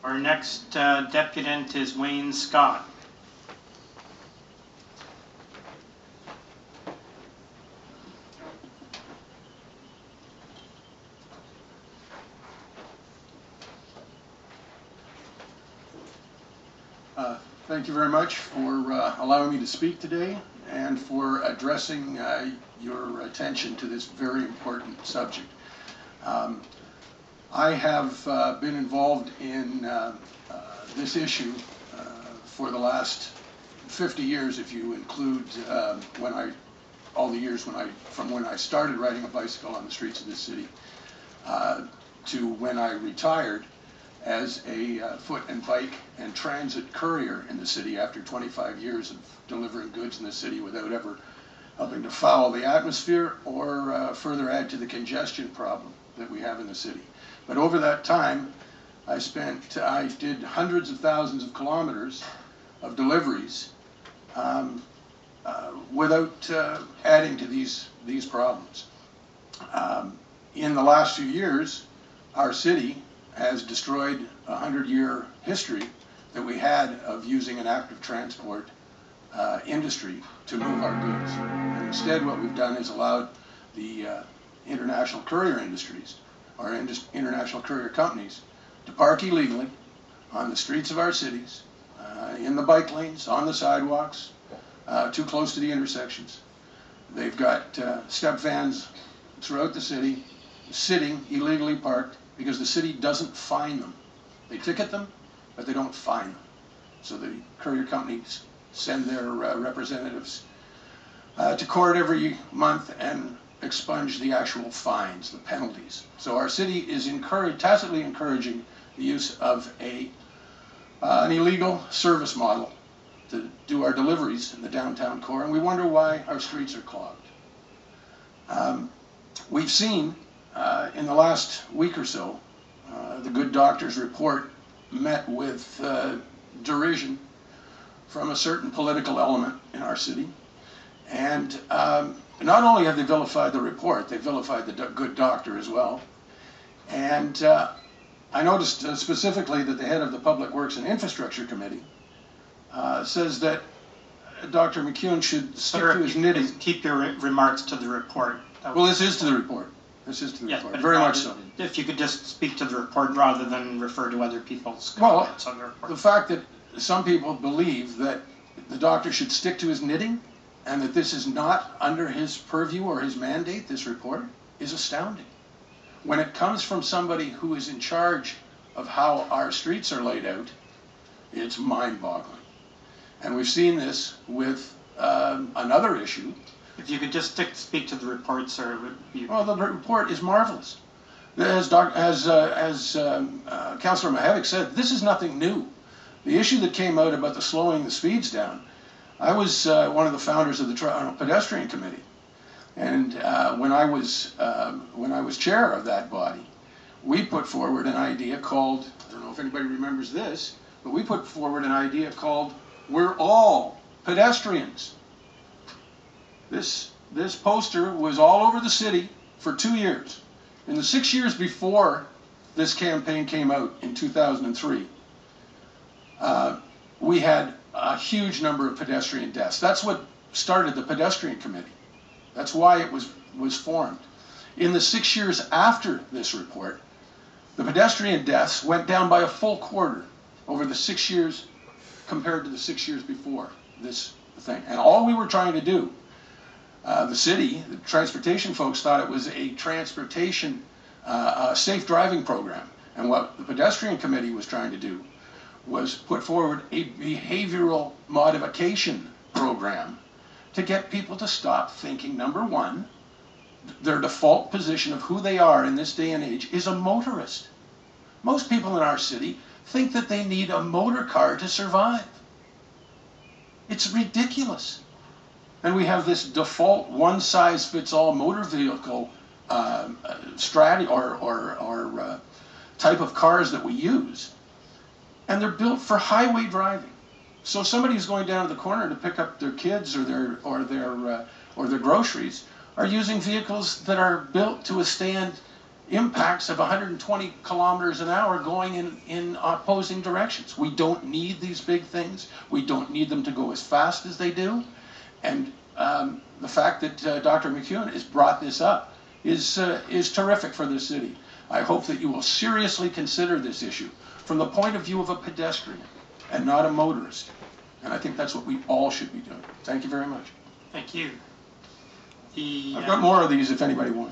Our next deputant is Wayne Scott. Thank you very much for allowing me to speak today and for addressing your attention to this very important subject. I have been involved in this issue for the last 50 years, if you include all the years from when I started riding a bicycle on the streets of this city to when I retired as a foot and bike and transit courier in the city after 25 years of delivering goods in the city without ever helping to foul the atmosphere or further add to the congestion problem that we have in the city. But over that time, I did hundreds of thousands of kilometers of deliveries without adding to these problems. In the last few years, our city has destroyed a 100-year history that we had of using an active transport industry to move our goods. And instead, what we've done is allowed the international courier industries, or international courier companies, to park illegally on the streets of our cities, in the bike lanes, on the sidewalks, too close to the intersections. They've got step vans throughout the city, sitting illegally parked, because the city doesn't fine them. They ticket them, but they don't fine them. So the courier companies send their representatives to court every month and expunge the actual fines, the penalties. So our city is tacitly encouraging the use of an illegal service model to do our deliveries in the downtown core, and we wonder why our streets are clogged. We've seen in the last week or so, the Good Doctor's report met with derision from a certain political element in our city. And not only have they vilified the report, they vilified the Good Doctor as well. And I noticed specifically that the head of the Public Works and Infrastructure Committee says that Dr. McKeown should stick to his knitting. Keep your remarks to the report. Well, this is to the report. This is to the report, very much so. If you could just speak to the report rather than refer to other people's comments on the report. The fact that some people believe that the doctor should stick to his knitting and that this is not under his purview or his mandate, this report, is astounding. When it comes from somebody who is in charge of how our streets are laid out, it's mind-boggling. And we've seen this with another issue. If you could just speak to the report, sir. Well, the report is marvelous. As Councillor Mihevc said, this is nothing new. The issue that came out about the slowing the speeds down, I was one of the founders of the Toronto Pedestrian Committee, and when I was chair of that body, we put forward an idea called, I don't know if anybody remembers this, but we put forward an idea called "We're all pedestrians." This poster was all over the city for 2 years. In the 6 years before this campaign came out in 2003, we had a huge number of pedestrian deaths. That's what started the Pedestrian Committee. That's why it was formed. In the 6 years after this report, the pedestrian deaths went down by a full quarter over the 6 years compared to the 6 years before this thing. And all we were trying to do, the city, the transportation folks thought it was a transportation safe driving program. And what the Pedestrian Committee was trying to do was put forward a behavioral modification program to get people to stop thinking, number one, their default position of who they are in this day and age is a motorist. Most people in our city think that they need a motor car to survive. It's ridiculous. And we have this default one-size-fits-all motor vehicle strategy or type of cars that we use. And they're built for highway driving. So somebody who's going down to the corner to pick up their kids or their groceries are using vehicles that are built to withstand impacts of 120 kilometers an hour going in opposing directions. We don't need these big things. We don't need them to go as fast as they do. And the fact that Dr. McKeown has brought this up is terrific for the city. I hope that you will seriously consider this issue from the point of view of a pedestrian and not a motorist. And I think that's what we all should be doing. Thank you very much. Thank you. I've got more of these if anybody wants.